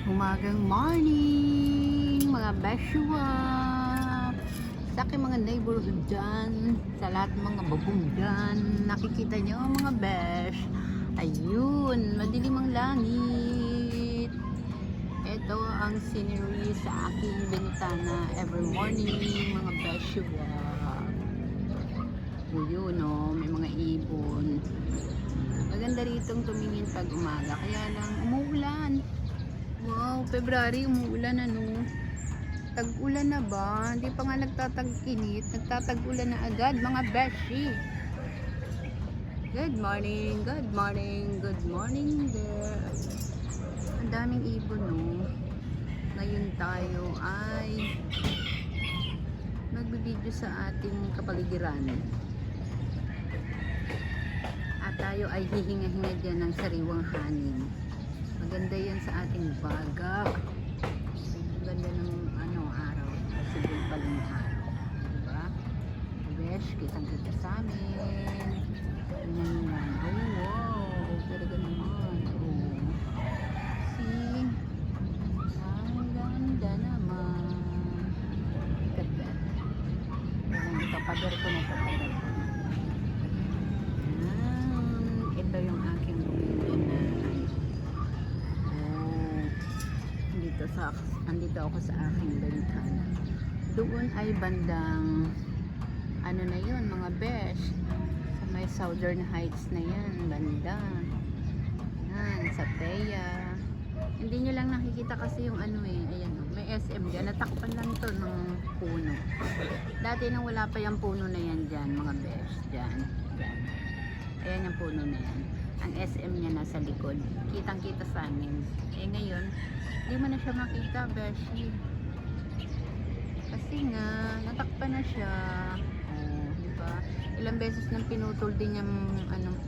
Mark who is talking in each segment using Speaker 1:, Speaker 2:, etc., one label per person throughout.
Speaker 1: Umagang morning mga beshua sa aking mga neighborhood dyan, sa lahat ng mga babong dyan, nakikita nyo mga besh, ayun, madilim ang langit. Ito ang scenery sa aking bintana every morning mga beshua. Yun no, may mga ibon. Maganda ritong tumingin pag umaga, kaya lang umuulan. Wow, February, umuulan na no. Tag-ulan na ba? Hindi pa nga nagtatag-init. Nagtatag-ulan na agad, mga beshi. Good morning, good morning, good morning there. Ang daming ibon no. Ngayon tayo ay magbibideo sa ating kapaligiran. At tayo ay hihinga-hinga dyan ng sariwang hangin. Maganda yan sa ating baga. Maganda ng araw. Possible pa lang araw. Diba? Besh, kitang-kita sa amin. Tingnan yan. Oh, wow. Talaga naman. Oh. See? Ang ganda naman. Look at that. Ipapader ko na ipapader ko. Ito yung aking na andito ako sa aking bintana. Doon ay bandang ano na yun mga besh, sa may Southern Heights na yan banda yan sa Teya. Hindi nyo lang nakikita kasi yung ayan may SM dyan, natakpan lang to ng puno. Dati nang wala pa yung puno na yan dyan mga besh, dyan ayan yung puno na yan. Ang SM niya nasa likod, kitang kita sa amin. Ngayon hindi mo na siya makita, beshi. Kasi nga, natakpan na siya. Oh, diba? Ilang beses nang pinutol din yung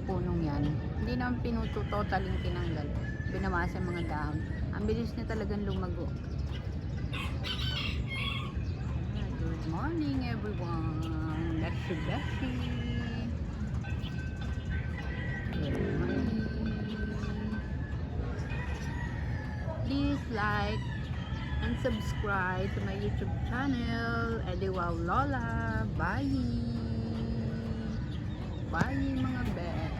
Speaker 1: punong yan. Hindi naman pinutol, totaling tinanggal. Binawasan mga dahon. Ang bilis niya talagang lumago. Good morning, everyone. Beshi, beshi. Good morning. Please like and subscribe to my YouTube channel, Ediwao Lola. Bye! Bye mga best!